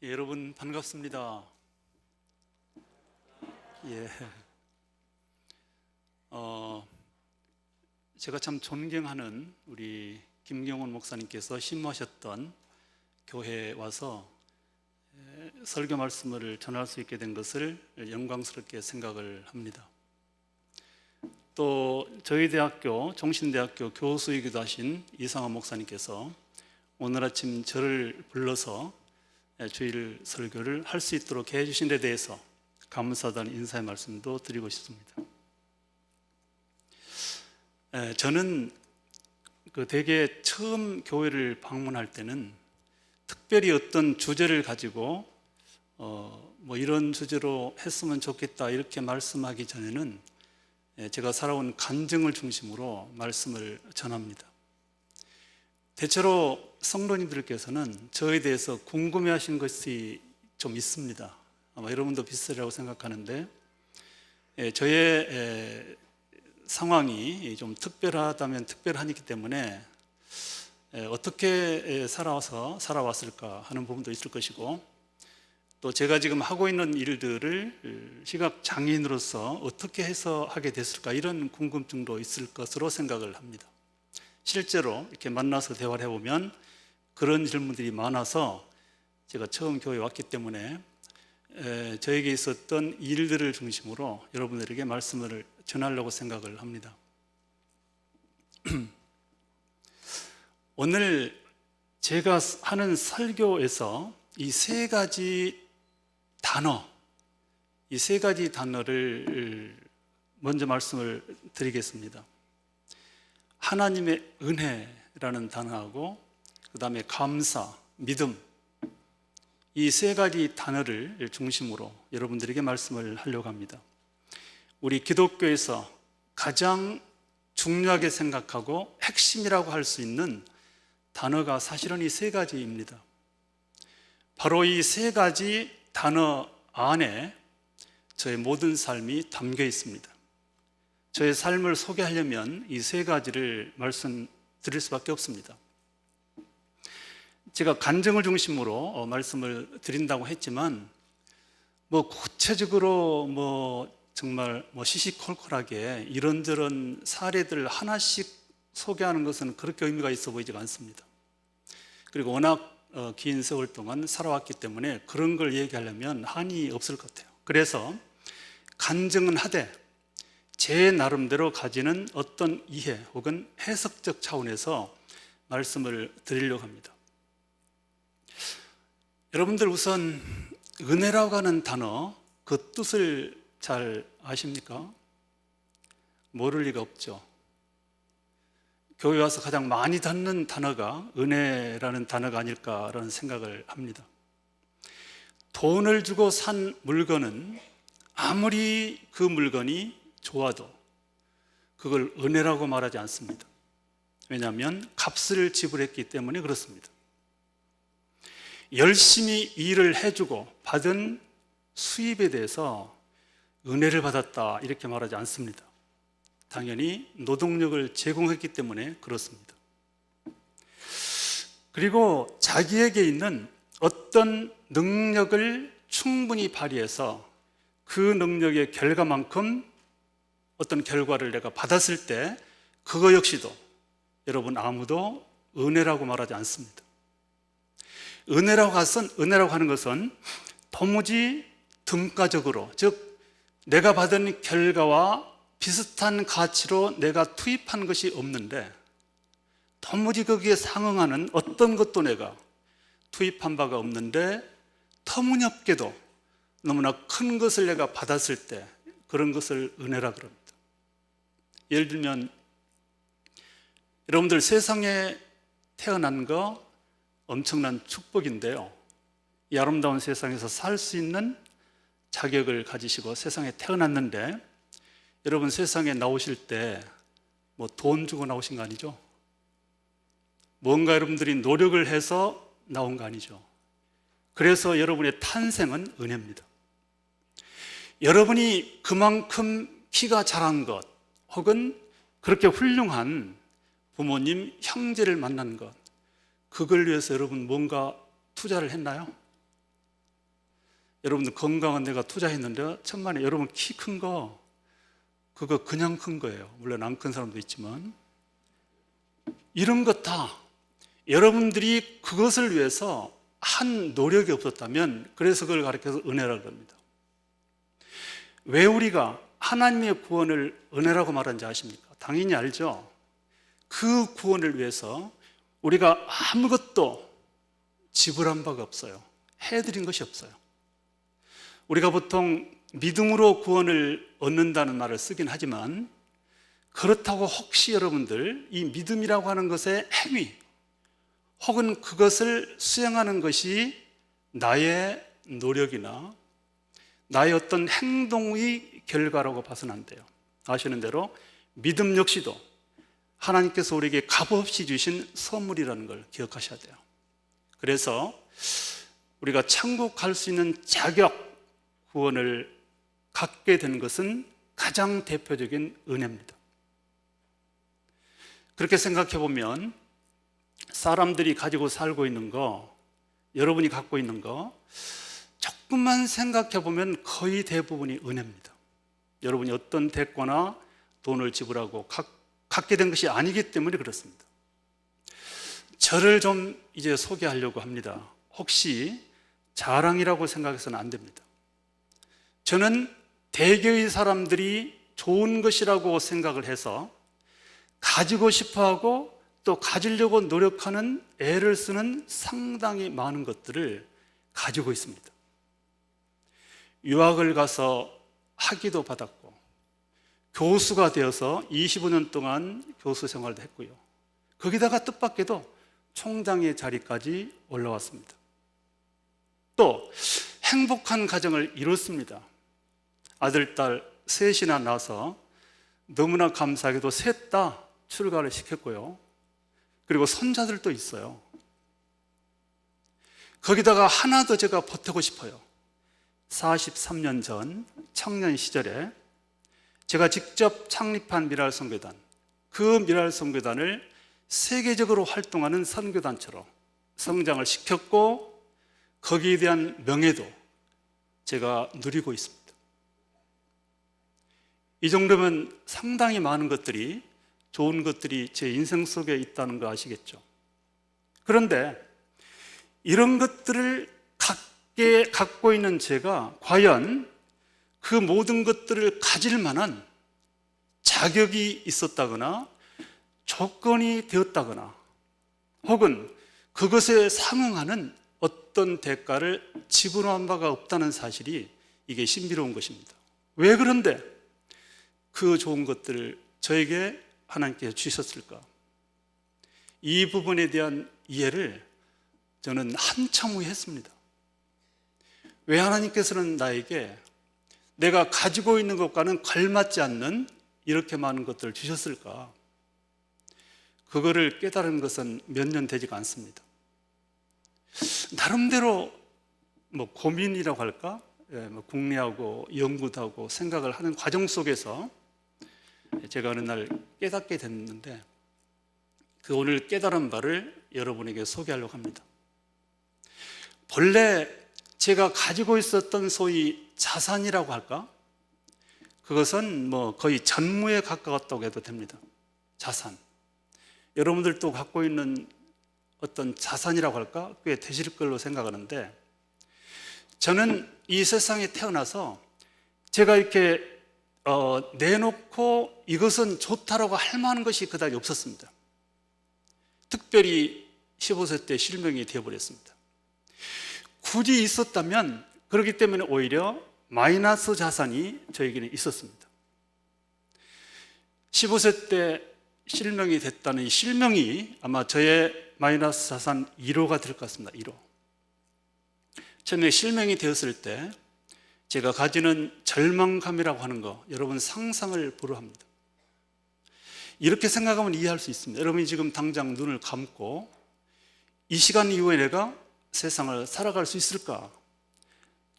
여러분 반갑습니다. 예, 제가 참 존경하는 우리 김경원 목사님께서 심무하셨던 교회에 와서 설교 말씀을 전할 수 있게 된 것을 영광스럽게 생각을 합니다. 또 저희 대학교 종신대학교 교수이기도 하신 이상한 목사님께서 오늘 아침 저를 불러서 주일 설교를 할 수 있도록 해주신 데 대해서 감사하다는 인사의 말씀도 드리고 싶습니다. 저는 대개 처음 교회를 방문할 때는 특별히 어떤 주제를 가지고 이런 주제로 했으면 좋겠다 이렇게 말씀하기 전에는 제가 살아온 간증을 중심으로 말씀을 전합니다. 대체로 성도님들께서는 저에 대해서 궁금해하신 것이 좀 있습니다. 아마 여러분도 비슷하리라고 생각하는데 저의 상황이 좀 특별하다면 특별하기 때문에 어떻게 살아왔을까 하는 부분도 있을 것이고, 또 제가 지금 하고 있는 일들을 시각장애인으로서 어떻게 해서 하게 됐을까 이런 궁금증도 있을 것으로 생각을 합니다. 실제로 이렇게 만나서 대화를 해보면 그런 질문들이 많아서 제가 처음 교회에 왔기 때문에 저에게 있었던 일들을 중심으로 여러분들에게 말씀을 전하려고 생각을 합니다. 오늘 제가 하는 설교에서 이 세 가지 단어를 먼저 말씀을 드리겠습니다. 하나님의 은혜라는 단어하고 그 다음에 감사, 믿음, 이 세 가지 단어를 중심으로 여러분들에게 말씀을 하려고 합니다. 우리 기독교에서 가장 중요하게 생각하고 핵심이라고 할 수 있는 단어가 사실은 이 세 가지입니다. 바로 이 세 가지 단어 안에 저의 모든 삶이 담겨 있습니다. 저의 삶을 소개하려면 이 세 가지를 말씀드릴 수밖에 없습니다. 제가 간증을 중심으로 말씀을 드린다고 했지만 구체적으로 정말 시시콜콜하게 이런저런 사례들 하나씩 소개하는 것은 그렇게 의미가 있어 보이지가 않습니다. 그리고 워낙 긴 세월 동안 살아왔기 때문에 그런 걸 얘기하려면 한이 없을 것 같아요. 그래서 간증은 하되 제 나름대로 가지는 어떤 이해 혹은 해석적 차원에서 말씀을 드리려고 합니다. 여러분들 우선 은혜라고 하는 단어 그 뜻을 잘 아십니까? 모를 리가 없죠. 교회 와서 가장 많이 듣는 단어가 은혜라는 단어가 아닐까라는 생각을 합니다. 돈을 주고 산 물건은 아무리 그 물건이 좋아도 그걸 은혜라고 말하지 않습니다. 왜냐하면 값을 지불했기 때문에 그렇습니다. 열심히 일을 해주고 받은 수입에 대해서 은혜를 받았다 이렇게 말하지 않습니다. 당연히 노동력을 제공했기 때문에 그렇습니다. 그리고 자기에게 있는 어떤 능력을 충분히 발휘해서 그 능력의 결과만큼 어떤 결과를 내가 받았을 때 그거 역시도 여러분 아무도 은혜라고 말하지 않습니다. 은혜라고 하는 것은 도무지 등가적으로, 즉 내가 받은 결과와 비슷한 가치로 내가 투입한 것이 없는데 도무지 거기에 상응하는 어떤 것도 내가 투입한 바가 없는데 터무니없게도 너무나 큰 것을 내가 받았을 때 그런 것을 은혜라 그럽니다. 예를 들면 여러분들 세상에 태어난 거 엄청난 축복인데요, 이 아름다운 세상에서 살 수 있는 자격을 가지시고 세상에 태어났는데 여러분 세상에 나오실 때 돈 주고 나오신 거 아니죠? 뭔가 여러분들이 노력을 해서 나온 거 아니죠? 그래서 여러분의 탄생은 은혜입니다. 여러분이 그만큼 키가 자란 것 혹은 그렇게 훌륭한 부모님, 형제를 만난 것, 그걸 위해서 여러분 뭔가 투자를 했나요? 여러분들 건강은 내가 투자했는데 천만에 여러분 키 큰 거 그거 그냥 큰 거예요. 물론 안 큰 사람도 있지만 이런 것 다 여러분들이 그것을 위해서 한 노력이 없었다면 그래서 그걸 가르쳐서 은혜라고 합니다. 왜 우리가 하나님의 구원을 은혜라고 말하는지 아십니까? 당연히 알죠. 그 구원을 위해서 우리가 아무것도 지불한 바가 없어요. 해드린 것이 없어요. 우리가 보통 믿음으로 구원을 얻는다는 말을 쓰긴 하지만 그렇다고 혹시 여러분들 이 믿음이라고 하는 것의 행위 혹은 그것을 수행하는 것이 나의 노력이나 나의 어떤 행동의 결과라고 봐서는 안 돼요. 아시는 대로 믿음 역시도 하나님께서 우리에게 값없이 주신 선물이라는 걸 기억하셔야 돼요. 그래서 우리가 천국 갈 수 있는 자격 구원을 갖게 된 것은 가장 대표적인 은혜입니다. 그렇게 생각해 보면 사람들이 가지고 살고 있는 거, 여러분이 갖고 있는 거 조금만 생각해 보면 거의 대부분이 은혜입니다. 여러분이 어떤 대가나 돈을 지불하고 갖게 된 것이 아니기 때문에 그렇습니다. 저를 좀 이제 소개하려고 합니다. 혹시 자랑이라고 생각해서는 안 됩니다. 저는 대개의 사람들이 좋은 것이라고 생각을 해서 가지고 싶어하고 또 가지려고 노력하는 애를 쓰는 상당히 많은 것들을 가지고 있습니다. 유학을 가서 학위도 받았고 교수가 되어서 25년 동안 교수 생활도 했고요. 거기다가 뜻밖에도 총장의 자리까지 올라왔습니다. 또 행복한 가정을 이뤘습니다. 아들, 딸 셋이나 낳아서 너무나 감사하게도 셋 다 출가를 시켰고요. 그리고 손자들도 있어요. 거기다가 하나 더 제가 보태고 싶어요. 43년 전 청년 시절에 제가 직접 창립한 미랄선교단, 그 미랄선교단을 세계적으로 활동하는 선교단체로 성장을 시켰고 거기에 대한 명예도 제가 누리고 있습니다. 이 정도면 상당히 많은 것들이, 좋은 것들이 제 인생 속에 있다는 거 아시겠죠? 그런데 이런 것들을 갖고 있는 제가 과연 그 모든 것들을 가질 만한 자격이 있었다거나 조건이 되었다거나 혹은 그것에 상응하는 어떤 대가를 지불한 바가 없다는 사실이 이게 신비로운 것입니다. 왜 그런데 그 좋은 것들을 저에게 하나님께서 주셨을까? 이 부분에 대한 이해를 저는 한참 후에 했습니다. 왜 하나님께서는 나에게 내가 가지고 있는 것과는 걸맞지 않는 이렇게 많은 것들을 주셨을까? 그거를 깨달은 것은 몇 년 되지가 않습니다. 나름대로 고민이라고 할까? 궁리하고 연구도 하고 생각을 하는 과정 속에서 제가 어느 날 깨닫게 됐는데 그 오늘 깨달은 바를 여러분에게 소개하려고 합니다. 본래 제가 가지고 있었던 소위 자산이라고 할까? 그것은 거의 전무에 가까웠다고 해도 됩니다. 자산. 여러분들도 갖고 있는 어떤 자산이라고 할까? 꽤 되실 걸로 생각하는데 저는 이 세상에 태어나서 제가 이렇게 내놓고 이것은 좋다라고 할 만한 것이 그다지 없었습니다. 특별히 15세 때 실명이 되어버렸습니다. 굳이 있었다면 그렇기 때문에 오히려 마이너스 자산이 저에게는 있었습니다. 15세 때 실명이 됐다는 이 실명이 아마 저의 마이너스 자산 1호가 될 것 같습니다. 1호. 처음에 실명이 되었을 때 제가 가지는 절망감이라고 하는 거 여러분 상상을 불허합니다. 이렇게 생각하면 이해할 수 있습니다. 여러분이 지금 당장 눈을 감고 이 시간 이후에 내가 세상을 살아갈 수 있을까?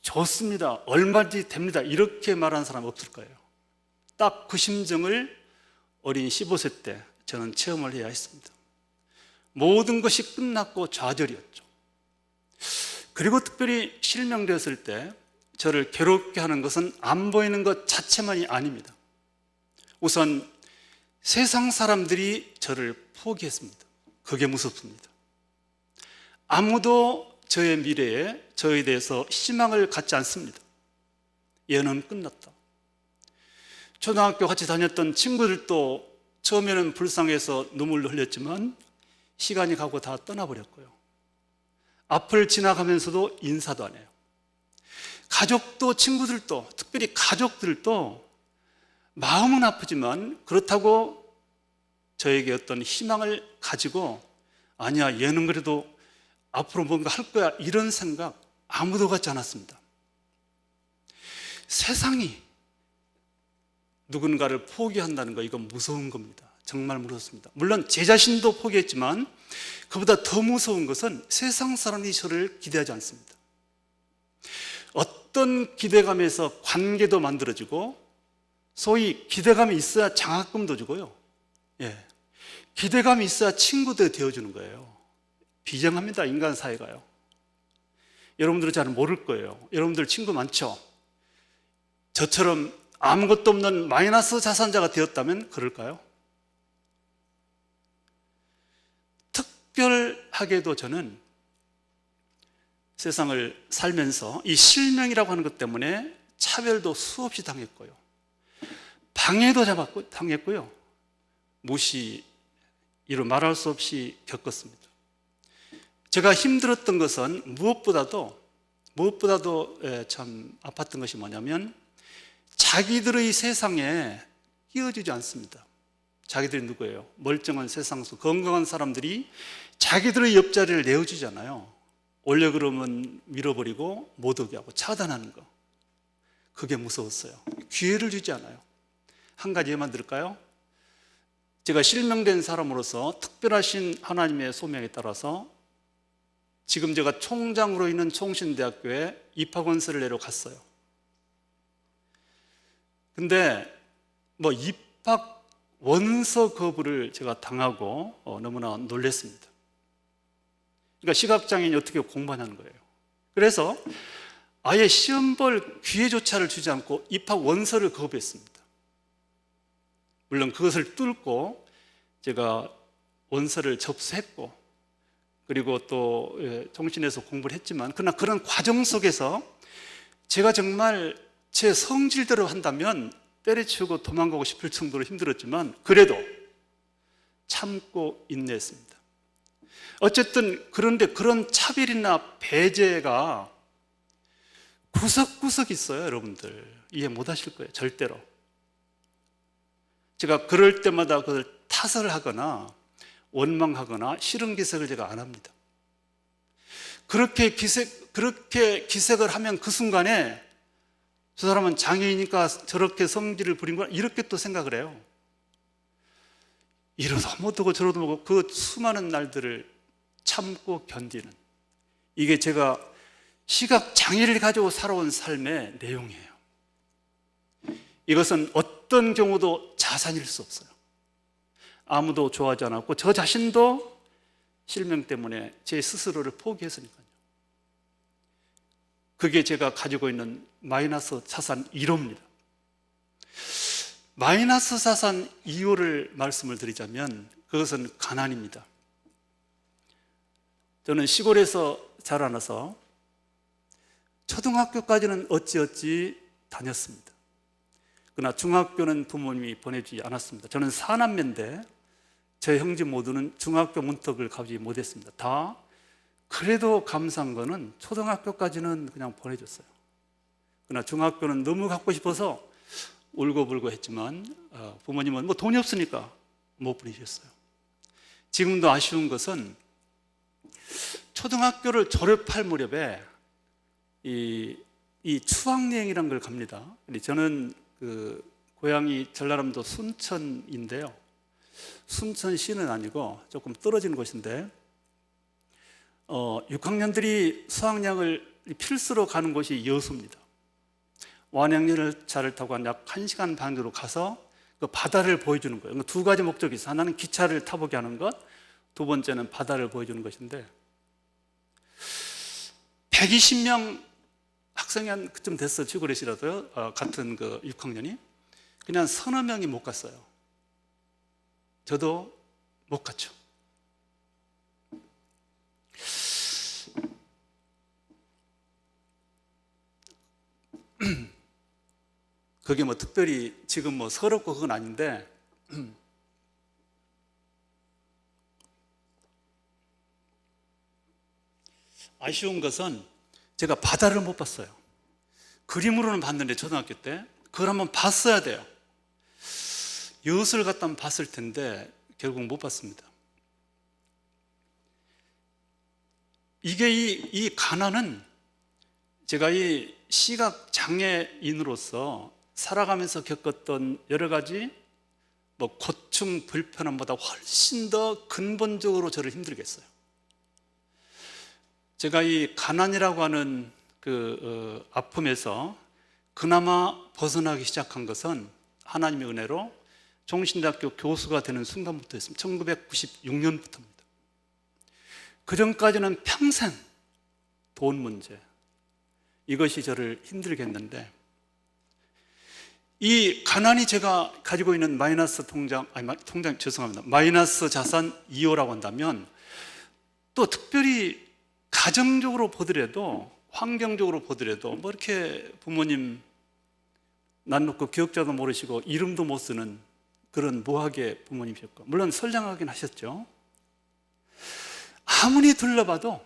좋습니다. 얼마든지 됩니다. 이렇게 말하는 사람 없을 거예요. 딱 그 심정을 어린 15세 때 저는 체험을 해야 했습니다. 모든 것이 끝났고 좌절이었죠. 그리고 특별히 실명되었을 때 저를 괴롭게 하는 것은 안 보이는 것 자체만이 아닙니다. 우선 세상 사람들이 저를 포기했습니다. 그게 무섭습니다. 아무도 저의 미래에 저에 대해서 희망을 갖지 않습니다. 얘는 끝났다. 초등학교 같이 다녔던 친구들도 처음에는 불쌍해서 눈물을 흘렸지만 시간이 가고 다 떠나버렸고요. 앞을 지나가면서도 인사도 안 해요. 가족도, 친구들도, 특별히 가족들도 마음은 아프지만 그렇다고 저에게 어떤 희망을 가지고 아니야, 얘는 그래도 앞으로 뭔가 할 거야, 이런 생각 아무도 갖지 않았습니다. 세상이 누군가를 포기한다는 거, 이건 무서운 겁니다. 정말 무섭습니다. 물론 제 자신도 포기했지만 그보다 더 무서운 것은 세상 사람이 저를 기대하지 않습니다. 어떤 기대감에서 관계도 만들어지고, 소위 기대감이 있어야 장학금도 주고요. 기대감이 있어야 친구도 되어주는 거예요. 비정합니다, 인간 사회가요. 여러분들은 잘 모를 거예요. 여러분들 친구 많죠? 저처럼 아무것도 없는 마이너스 자산자가 되었다면 그럴까요? 특별하게도 저는 세상을 살면서 이 실명이라고 하는 것 때문에 차별도 수없이 당했고요. 방해도 당했고요. 무시, 이루 말할 수 없이 겪었습니다. 제가 힘들었던 것은 무엇보다도 참 아팠던 것이 뭐냐면 자기들의 세상에 끼워주지 않습니다. 자기들이 누구예요? 멀쩡한 세상 속 건강한 사람들이 자기들의 옆자리를 내어주잖아요. 올려 그러면 밀어버리고 못 오게 하고 차단하는 거. 그게 무서웠어요. 기회를 주지 않아요. 한 가지 예만 들을까요? 제가 실명된 사람으로서 특별하신 하나님의 소명에 따라서 지금 제가 총장으로 있는 총신대학교에 입학원서를 내러 갔어요. 근데 입학 원서 거부를 제가 당하고 너무나 놀랐습니다. 그러니까 시각장애인이 어떻게 공부하냐는 거예요. 그래서 아예 시험 볼 기회조차를 주지 않고 입학 원서를 거부했습니다. 물론 그것을 뚫고 제가 원서를 접수했고, 그리고 또 총신에서 공부를 했지만, 그러나 그런 과정 속에서 제가 정말 제 성질대로 한다면 때려치우고 도망가고 싶을 정도로 힘들었지만 그래도 참고 인내했습니다. 어쨌든 그런데 그런 차별이나 배제가 구석구석 있어요. 여러분들 이해 못 하실 거예요. 절대로. 제가 그럴 때마다 그걸 타설을 하거나 원망하거나 싫은 기색을 제가 안 합니다. 그렇게 기색을 하면 그 순간에 저 사람은 장애이니까 저렇게 성질을 부린구나, 이렇게 또 생각을 해요. 이러도 못하고 저러도 못하고 그 수많은 날들을 참고 견디는, 이게 제가 시각장애를 가지고 살아온 삶의 내용이에요. 이것은 어떤 경우도 자산일 수 없어요. 아무도 좋아하지 않았고 저 자신도 실명 때문에 제 스스로를 포기했으니까요. 그게 제가 가지고 있는 마이너스 자산 1호입니다. 마이너스 자산 2호를 말씀을 드리자면 그것은 가난입니다. 저는 시골에서 자라나서 초등학교까지는 어찌어찌 다녔습니다. 그러나 중학교는 부모님이 보내주지 않았습니다. 저는 사남매인데 제 형제 모두는 중학교 문턱을 가지 못했습니다. 다 그래도 감사한 거는 초등학교까지는 그냥 보내줬어요. 그러나 중학교는 너무 갖고 싶어서 울고불고 했지만 부모님은 돈이 없으니까 못 보내주셨어요. 지금도 아쉬운 것은 초등학교를 졸업할 무렵에 이 추학여행이라는 걸 갑니다. 저는 고향이 전라남도 순천인데요. 순천시는 아니고 조금 떨어진 곳인데 6학년들이 수학여행을 필수로 가는 곳이 여수입니다. 완행열차를 타고 약 1시간 반 정도 가서 그 바다를 보여주는 거예요. 두 가지 목적이 있어요. 하나는 기차를 타보게 하는 것, 두 번째는 바다를 보여주는 것인데 120명 학생이 한 그쯤 됐어, 지구렛이라도요. 같은 그 6학년이 그냥 서너 명이 못 갔어요. 저도 못 갔죠. 그게 뭐 특별히 지금 뭐 서럽고 그건 아닌데, 아쉬운 것은 제가 바다를 못 봤어요. 그림으로는 봤는데 초등학교 때 그걸 한번 봤어야 돼요. 엿을 갖다 한번 봤을 텐데 결국 못 봤습니다. 이게 이 가난은 제가 이 시각 장애인으로서 살아가면서 겪었던 여러 가지 뭐 고충, 불편함보다 훨씬 더 근본적으로 저를 힘들게 했어요. 제가 이 가난이라고 하는 그 아픔에서 그나마 벗어나기 시작한 것은 하나님의 은혜로 종신대학교 교수가 되는 순간부터였습니다. 1996년부터입니다. 그 전까지는 평생 돈 문제, 이것이 저를 힘들게 했는데, 이 가난이 제가 가지고 있는 마이너스 마이너스 자산 2호라고 한다면, 또 특별히 가정적으로 보더라도, 환경적으로 보더라도 뭐 이렇게 부모님 난 놓고 기억자도 모르시고 이름도 못 쓰는 그런 무학의 부모님이셨고, 물론 선량하긴 하셨죠. 아무리 둘러봐도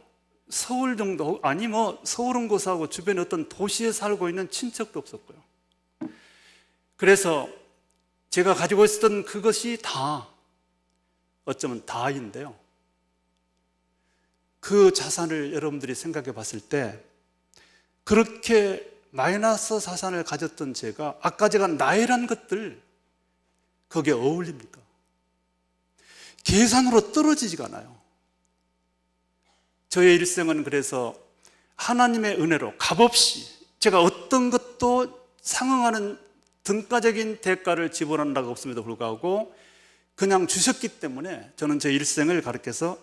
서울 정도, 아니 뭐 서울은 고사하고 주변에 어떤 도시에 살고 있는 친척도 없었고요. 그래서 제가 가지고 있었던 그것이 다, 어쩌면 다인데요, 그 자산을 여러분들이 생각해 봤을 때 그렇게 마이너스 자산을 가졌던 제가, 아까 제가 나이란 것들 거기에 어울립니까? 계산으로 떨어지지가 않아요. 저의 일생은 그래서 하나님의 은혜로 값없이 제가 어떤 것도 상응하는 등가적인 대가를 지불한다고 없음에도 불구하고 그냥 주셨기 때문에 저는 제 일생을 가르쳐서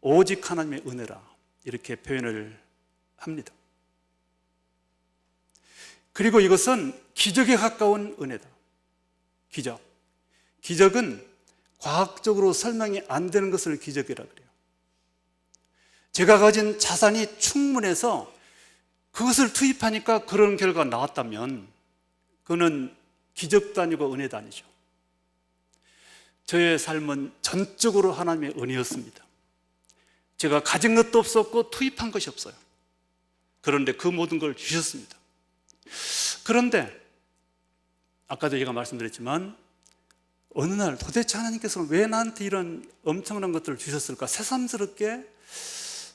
오직 하나님의 은혜라 이렇게 표현을 합니다. 그리고 이것은 기적에 가까운 은혜다. 기적은 과학적으로 설명이 안 되는 것을 기적이라 그래요. 제가 가진 자산이 충분해서 그것을 투입하니까 그런 결과가 나왔다면 그거는 기적도 아니고 은혜도 아니죠. 저의 삶은 전적으로 하나님의 은혜였습니다. 제가 가진 것도 없었고 투입한 것이 없어요. 그런데 그 모든 걸 주셨습니다. 그런데 아까도 제가 말씀드렸지만 어느 날 도대체 하나님께서는 왜 나한테 이런 엄청난 것들을 주셨을까 새삼스럽게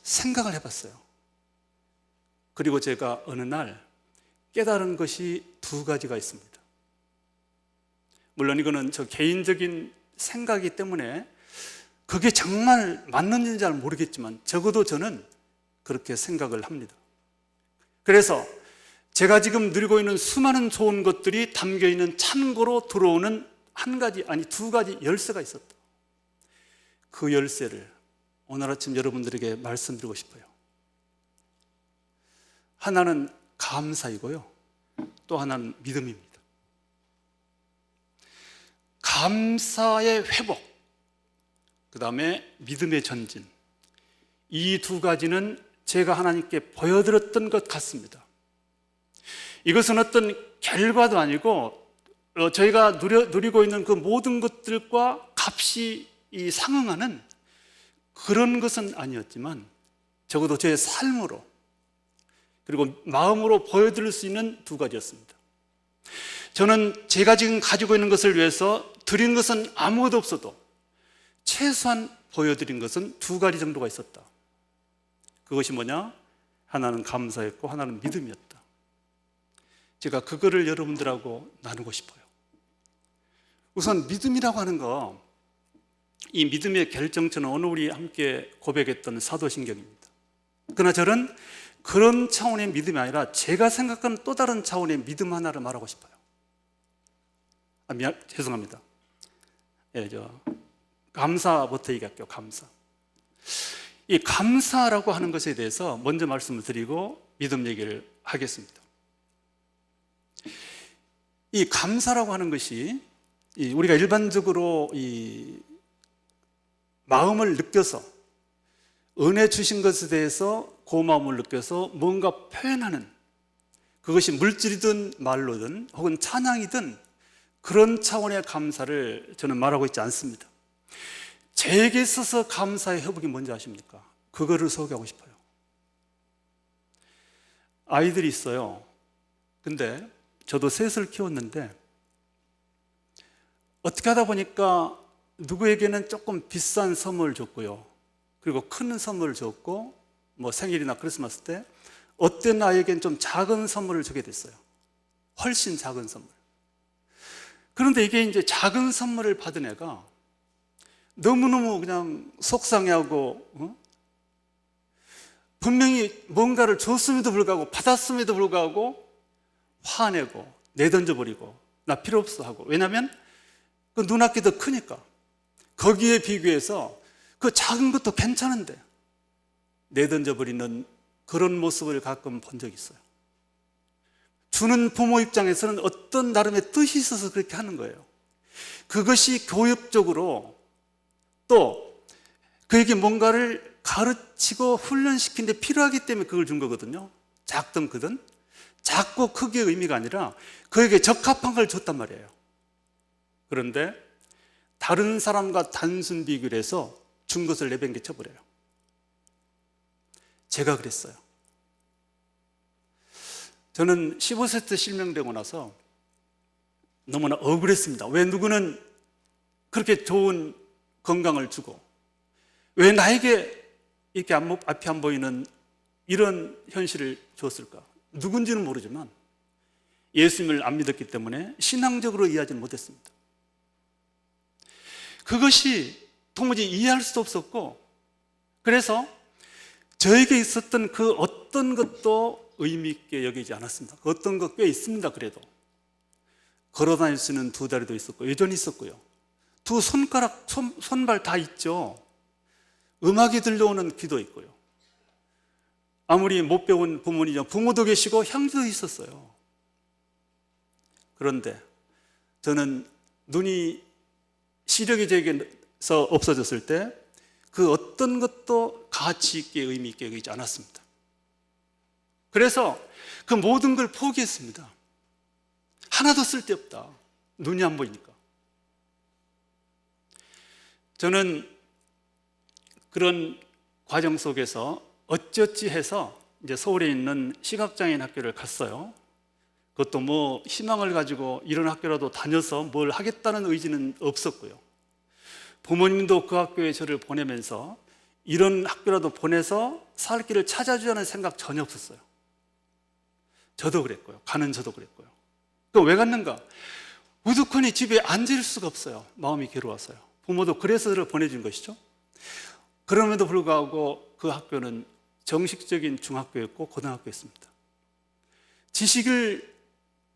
생각을 해봤어요. 그리고 제가 어느 날 깨달은 것이 두 가지가 있습니다. 물론 이거는 저 개인적인 생각이기 때문에 그게 정말 맞는지는 잘 모르겠지만 적어도 저는 그렇게 생각을 합니다. 그래서 제가 지금 누리고 있는 수많은 좋은 것들이 담겨있는 창고로 들어오는 한 가지, 아니 두 가지 열쇠가 있었다. 그 열쇠를 오늘 아침 여러분들에게 말씀드리고 싶어요. 하나는 감사이고요, 또 하나는 믿음입니다. 감사의 회복, 그 다음에 믿음의 전진, 이 두 가지는 제가 하나님께 보여드렸던 것 같습니다. 이것은 어떤 결과도 아니고 저희가 누리고 있는 그 모든 것들과 값이 상응하는 그런 것은 아니었지만 적어도 제 삶으로 그리고 마음으로 보여드릴 수 있는 두 가지였습니다. 저는 제가 지금 가지고 있는 것을 위해서 드린 것은 아무것도 없어도 최소한 보여드린 것은 두 가지 정도가 있었다. 그것이 뭐냐? 하나는 감사였고 하나는 믿음이었다. 제가 그거를 여러분들하고 나누고 싶어요. 우선 믿음이라고 하는 거, 이 믿음의 결정체는 오늘 우리 함께 고백했던 사도신경입니다. 그러나 저는 그런 차원의 믿음이 아니라 제가 생각하는 또 다른 차원의 믿음 하나를 말하고 싶어요. 죄송합니다. 감사부터 얘기할게요. 감사. 이 감사라고 하는 것에 대해서 먼저 말씀을 드리고 믿음 얘기를 하겠습니다. 이 감사라고 하는 것이 우리가 일반적으로 이 마음을 느껴서 은혜 주신 것에 대해서 고마움을 느껴서 뭔가 표현하는, 그것이 물질이든 말로든 혹은 찬양이든 그런 차원의 감사를 저는 말하고 있지 않습니다. 저에게 있어서 감사의 회복이 뭔지 아십니까? 그거를 소개하고 싶어요. 아이들이 있어요. 근데 저도 셋을 키웠는데 어떻게 하다 보니까 누구에게는 조금 비싼 선물을 줬고요, 그리고 큰 선물을 줬고, 뭐 생일이나 크리스마스 때 어떤 아이에겐 좀 작은 선물을 주게 됐어요. 훨씬 작은 선물. 그런데 이게 이제 작은 선물을 받은 애가 너무너무 그냥 속상해하고, 분명히 뭔가를 줬음에도 불구하고 받았음에도 불구하고 화내고 내던져버리고 나 필요 없어 하고, 왜냐하면 그 눈앞이 더 크니까. 거기에 비교해서 그 작은 것도 괜찮은데 내던져버리는 그런 모습을 가끔 본 적이 있어요. 주는 부모 입장에서는 어떤 나름의 뜻이 있어서 그렇게 하는 거예요. 그것이 교육적으로 또 그에게 뭔가를 가르치고 훈련시키는 데 필요하기 때문에 그걸 준 거거든요. 작든 크든, 작고 크기의 의미가 아니라 그에게 적합한 걸 줬단 말이에요. 그런데 다른 사람과 단순 비교를 해서 준 것을 내팽개 쳐버려요. 제가 그랬어요. 저는 15세 때 실명되고 나서 너무나 억울했습니다. 왜 누구는 그렇게 좋은 건강을 주고 왜 나에게 이렇게 앞이 안 보이는 이런 현실을 줬을까? 누군지는 모르지만 예수님을 안 믿었기 때문에 신앙적으로 이해하지는 못했습니다. 그것이 도무지 이해할 수도 없었고, 그래서 저에게 있었던 그 어떤 것도 의미 있게 여기지 않았습니다. 그 어떤 것 꽤 있습니다. 그래도 걸어다닐 수 있는 두 다리도 있었고 여전히 있었고요, 두 손가락, 손발 다 있죠. 음악이 들려오는 귀도 있고요, 아무리 못 배운 부모님이죠, 부모도 계시고 형제도 있었어요. 그런데 저는 눈이, 시력이 제게서 없어졌을 때 그 어떤 것도 가치 있게 의미 있게 여기지 않았습니다. 그래서 그 모든 걸 포기했습니다. 하나도 쓸데없다, 눈이 안 보이니까. 저는 그런 과정 속에서 어찌어찌 해서 이제 서울에 있는 시각장애인 학교를 갔어요. 그것도 뭐 희망을 가지고 이런 학교라도 다녀서 뭘 하겠다는 의지는 없었고요, 부모님도 그 학교에 저를 보내면서 이런 학교라도 보내서 살 길을 찾아주자는 생각 전혀 없었어요. 저도 그랬고요, 가는 저도 그랬고요. 그럼 왜 갔는가? 우두커니 집에 앉을 수가 없어요. 마음이 괴로워서요. 부모도 그래서 저를 보내준 것이죠. 그럼에도 불구하고 그 학교는 정식적인 중학교였고 고등학교였습니다. 지식을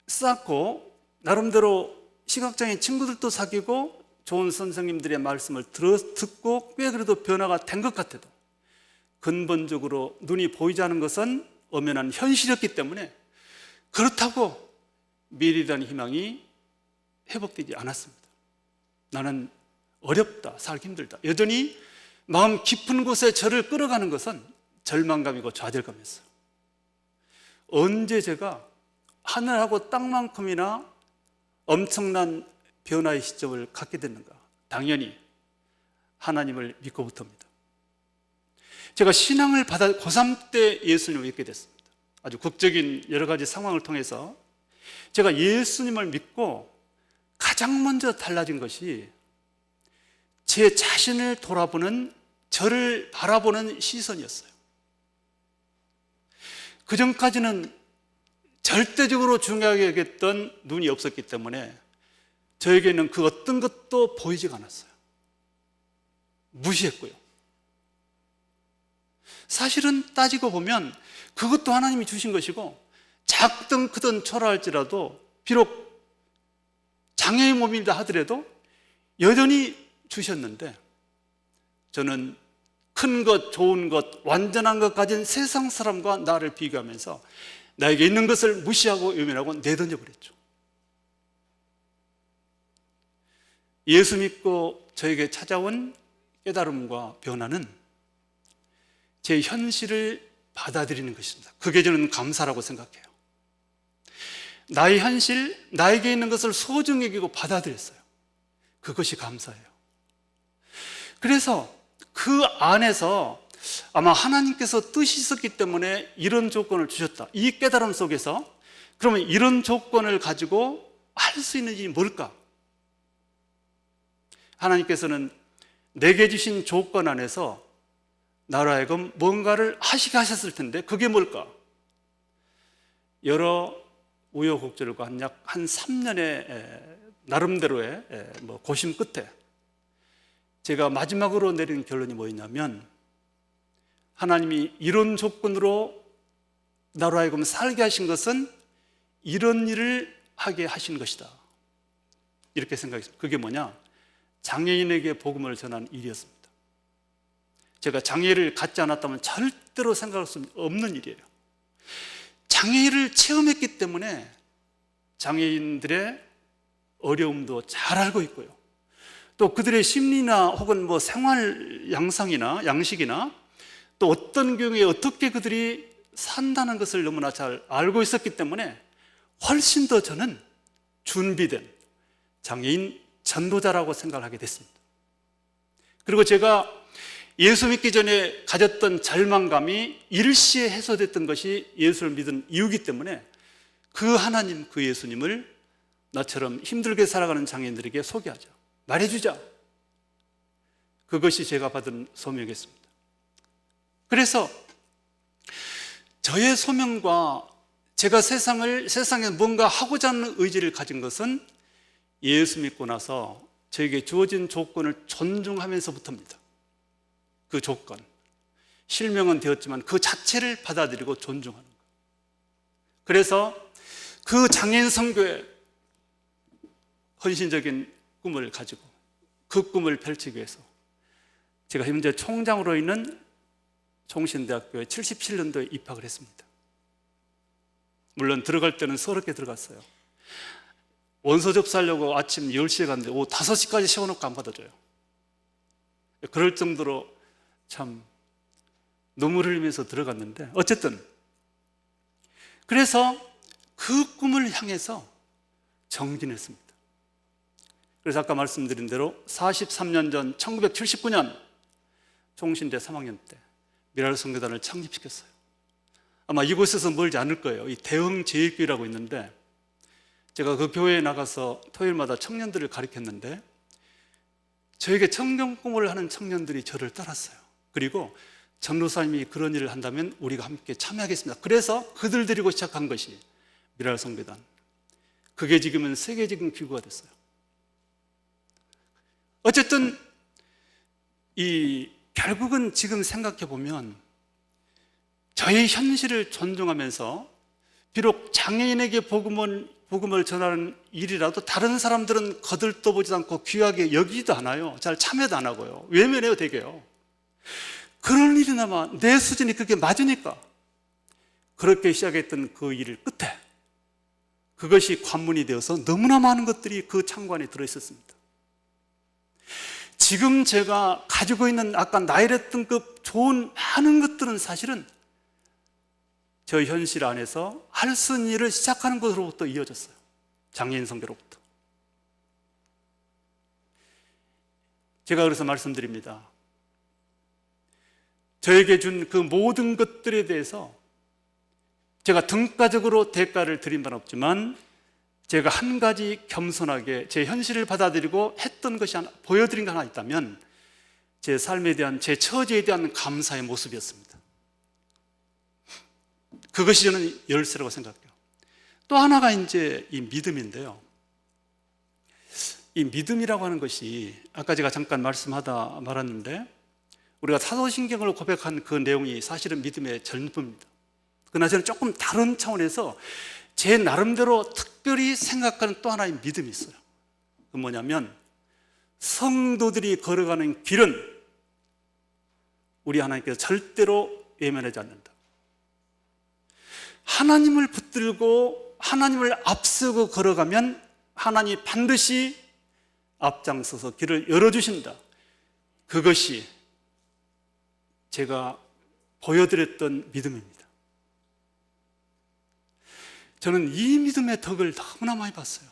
쌓고 나름대로 시각장애인 친구들도 사귀고 좋은 선생님들의 말씀을 듣고 꽤 그래도 변화가 된 것 같아도 근본적으로 눈이 보이지 않은 것은 엄연한 현실이었기 때문에 그렇다고 미래라는 희망이 회복되지 않았습니다. 나는 어렵다, 살기 힘들다. 여전히 마음 깊은 곳에 저를 끌어가는 것은 절망감이고 좌절감이었어요. 언제 제가 하늘하고 땅만큼이나 엄청난 변화의 시점을 갖게 됐는가? 당연히 하나님을 믿고부터입니다. 제가 신앙을 받아 고3 때 예수님을 믿게 됐습니다. 아주 극적인 여러 가지 상황을 통해서 제가 예수님을 믿고 가장 먼저 달라진 것이 제 자신을 돌아보는, 저를 바라보는 시선이었어요. 그전까지는 절대적으로 중요하게 여겼던 눈이 없었기 때문에 저에게는 그 어떤 것도 보이지가 않았어요. 무시했고요. 사실은 따지고 보면 그것도 하나님이 주신 것이고, 작든 크든 초라할지라도 비록 장애의 몸이다 하더라도 여전히 주셨는데, 저는 큰 것, 좋은 것, 완전한 것 가진 세상 사람과 나를 비교하면서 나에게 있는 것을 무시하고 외면하고 내던져 버렸죠. 예수 믿고 저에게 찾아온 깨달음과 변화는 제 현실을 받아들이는 것입니다. 그게 저는 감사라고 생각해요. 나의 현실, 나에게 있는 것을 소중히 여기고 받아들였어요. 그것이 감사예요. 그래서 그 안에서 아마 하나님께서 뜻이 있었기 때문에 이런 조건을 주셨다. 이 깨달음 속에서 그러면 이런 조건을 가지고 할 수 있는 일이 뭘까? 하나님께서는 내게 주신 조건 안에서 나로 하여금 뭔가를 하시게 하셨을 텐데 그게 뭘까? 여러 우여곡절과 한 3년의 나름대로의 고심 끝에 제가 마지막으로 내린 결론이 뭐였냐면 하나님이 이런 조건으로 나로 하여금 살게 하신 것은 이런 일을 하게 하신 것이다. 이렇게 생각했습니다. 그게 뭐냐? 장애인에게 복음을 전하는 일이었습니다. 제가 장애를 갖지 않았다면 절대로 생각할 수 없는 일이에요. 장애를 체험했기 때문에 장애인들의 어려움도 잘 알고 있고요. 또 그들의 심리나 혹은 생활 양식이나 또 어떤 경우에 어떻게 그들이 산다는 것을 너무나 잘 알고 있었기 때문에 훨씬 더 저는 준비된 장애인 전도자라고 생각을 하게 됐습니다. 그리고 제가 예수 믿기 전에 가졌던 절망감이 일시에 해소됐던 것이 예수를 믿은 이유이기 때문에 그 하나님, 그 예수님을 나처럼 힘들게 살아가는 장애인들에게 소개하자, 말해주자. 그것이 제가 받은 소명이었습니다. 그래서 저의 소명과 제가 세상에 뭔가 하고자 하는 의지를 가진 것은 예수 믿고 나서 저에게 주어진 조건을 존중하면서부터입니다. 그 조건, 실명은 되었지만 그 자체를 받아들이고 존중하는 것. 그래서 그 장애인 선교에 헌신적인 꿈을 가지고 그 꿈을 펼치기 위해서 제가 현재 총장으로 있는 총신대학교에 77년도에 입학을 했습니다. 물론 들어갈 때는 서럽게 들어갔어요. 원서 접수하려고 아침 10시에 갔는데 오후 5시까지 세워놓고 안 받아줘요. 그럴 정도로 참 눈물을 흘리면서 들어갔는데 어쨌든 그래서 그 꿈을 향해서 정진했습니다. 그래서 아까 말씀드린 대로 43년 전 1979년 총신대 3학년 때 미랄 선교단을 창립시켰어요. 아마 이곳에서 멀지 않을 거예요. 이 대흥 제일교회라고 있는데 제가 그 교회에 나가서 토요일마다 청년들을 가르쳤는데 저에게 청년 꿈을 하는 청년들이 저를 따랐어요. 그리고 전도사님이 그런 일을 한다면 우리가 함께 참여하겠습니다. 그래서 그들 데리고 시작한 것이 미랄 선교단. 그게 지금은 세계적인 기구가 됐어요. 어쨌든 결국은 지금 생각해 보면 저의 현실을 존중하면서 비록 장애인에게 복음을 전하는 일이라도 다른 사람들은 거들떠보지도 않고 귀하게 여기지도 않아요. 잘 참여도 안 하고요. 외면해요, 되게요. 그런 일이나마 내 수준이 그게 맞으니까 그렇게 시작했던 그 일을 끝에 그것이 관문이 되어서 너무나 많은 것들이 그 창고 안에 들어있었습니다. 지금 제가 가지고 있는 아까 나일의 등급 좋은 많은 것들은 사실은 저 현실 안에서 할 수 있는 일을 시작하는 것으로부터 이어졌어요. 장애인 선교로부터. 제가 그래서 말씀드립니다. 저에게 준 그 모든 것들에 대해서 제가 등가적으로 대가를 드린 바는 없지만 제가 한 가지 겸손하게 제 현실을 받아들이고 했던 것이 보여드린 게 하나 있다면 제 삶에 대한, 제 처지에 대한 감사의 모습이었습니다. 그것이 저는 열쇠라고 생각해요. 또 하나가 이제 이 믿음인데요. 이 믿음이라고 하는 것이 아까 제가 잠깐 말씀하다 말았는데 우리가 사도신경을 고백한 그 내용이 사실은 믿음의 전부입니다. 그러나 저는 조금 다른 차원에서 제 나름대로 특별히 생각하는 또 하나의 믿음이 있어요. 그건 뭐냐면 성도들이 걸어가는 길은 우리 하나님께서 절대로 외면하지 않는다. 하나님을 붙들고 하나님을 앞서고 걸어가면 하나님이 반드시 앞장서서 길을 열어주신다. 그것이 제가 보여드렸던 믿음입니다. 저는 이 믿음의 덕을 너무나 많이 봤어요.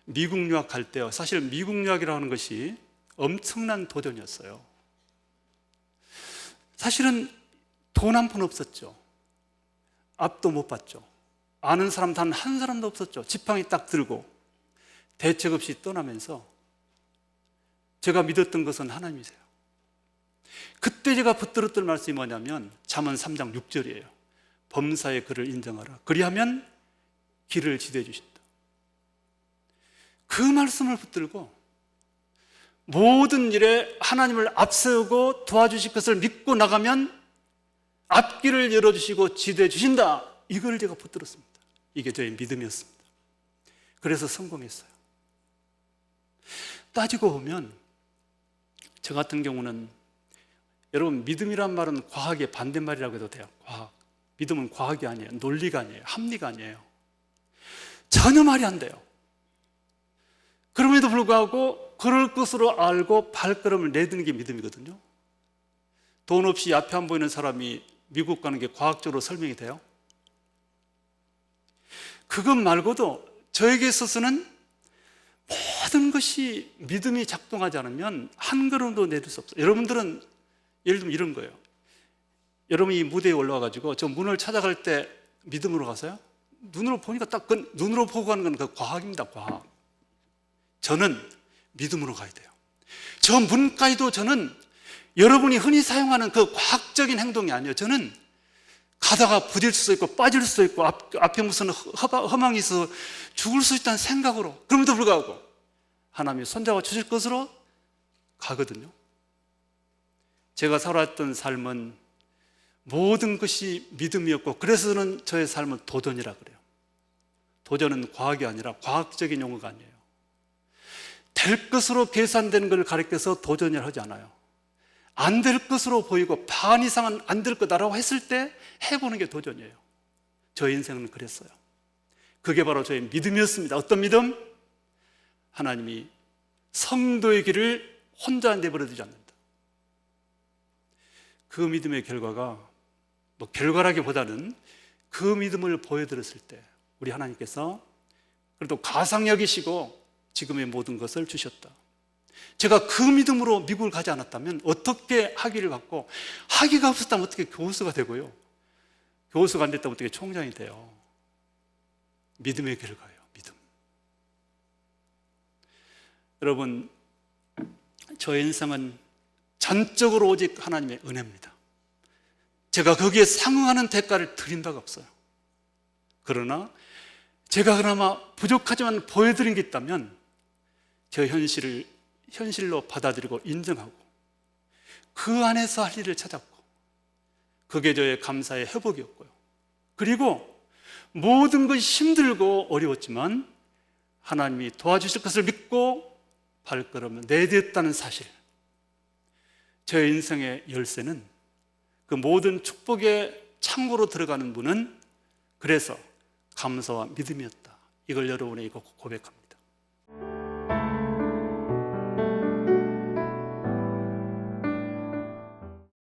미국 유학할 때요. 사실 미국 유학이라고 하는 것이 엄청난 도전이었어요. 사실은 돈 한 푼 없었죠. 앞도 못 봤죠. 아는 사람 단 한 사람도 없었죠. 지팡이 딱 들고 대책 없이 떠나면서 제가 믿었던 것은 하나님이세요. 그때 제가 붙들었던 말씀이 뭐냐면 잠언 3장 6절이에요. 범사의 그를 인정하라. 그리하면 길을 지도해 주신다. 그 말씀을 붙들고 모든 일에 하나님을 앞세우고 도와주실 것을 믿고 나가면 앞길을 열어주시고 지도해 주신다. 이걸 제가 붙들었습니다. 이게 저의 믿음이었습니다. 그래서 성공했어요. 따지고 보면 저 같은 경우는 여러분 믿음이란 말은 과학의 반대말이라고 해도 돼요. 과학. 믿음은 과학이 아니에요. 논리가 아니에요. 합리가 아니에요. 전혀 말이 안 돼요. 그럼에도 불구하고 그럴 것으로 알고 발걸음을 내딛는 게 믿음이거든요. 돈 없이 앞에 안 보이는 사람이 미국 가는 게 과학적으로 설명이 돼요? 그것 말고도 저에게 있어서는 모든 것이 믿음이 작동하지 않으면 한 걸음도 내둘 수 없어요. 여러분들은 예를 들면 이런 거예요. 여러분이 이 무대에 올라와가지고 저 문을 찾아갈 때 믿음으로 가세요? 눈으로 보니까 딱 눈으로 보고 가는 건 그 과학입니다. 과학. 저는 믿음으로 가야 돼요. 저 문까지도 저는 여러분이 흔히 사용하는 그 과학적인 행동이 아니에요. 저는 가다가 부딪힐 수 있고 빠질 수 있고 앞에 무슨 허망이 있어 죽을 수 있다는 생각으로, 그럼에도 불구하고 하나님이 손잡아 주실 것으로 가거든요. 제가 살았던 삶은 모든 것이 믿음이었고, 그래서 저는 저의 삶은 도전이라 그래요. 도전은 과학이 아니라 과학적인 용어가 아니에요. 될 것으로 계산된 걸 가리켜서 도전을 하지 않아요. 안 될 것으로 보이고 반 이상은 안 될 거다라고 했을 때 해보는 게 도전이에요. 저의 인생은 그랬어요. 그게 바로 저의 믿음이었습니다. 어떤 믿음? 하나님이 성도의 길을 혼자 내버려 두지 않는다. 그 믿음의 결과가 결과라기보다는 그 믿음을 보여드렸을 때 우리 하나님께서 그래도 가상 여기시고 지금의 모든 것을 주셨다. 제가 그 믿음으로 미국을 가지 않았다면 어떻게 학위를 받고, 학위가 없었다면 어떻게 교수가 되고요, 교수가 안 됐다면 어떻게 총장이 돼요. 믿음의 결과예요. 믿음. 여러분, 저의 인생은 전적으로 오직 하나님의 은혜입니다. 제가 거기에 상응하는 대가를 드린 바가 없어요. 그러나 제가 그나마 부족하지만 보여드린 게 있다면 저 현실로 받아들이고 인정하고 그 안에서 할 일을 찾았고, 그게 저의 감사의 회복이었고요. 그리고 모든 것이 힘들고 어려웠지만 하나님이 도와주실 것을 믿고 발걸음을 내딛었다는 사실, 저의 인생의 열쇠는, 그 모든 축복의 창고로 들어가는 문은 그래서 감사와 믿음이었다. 이걸 여러분에게 고백합니다.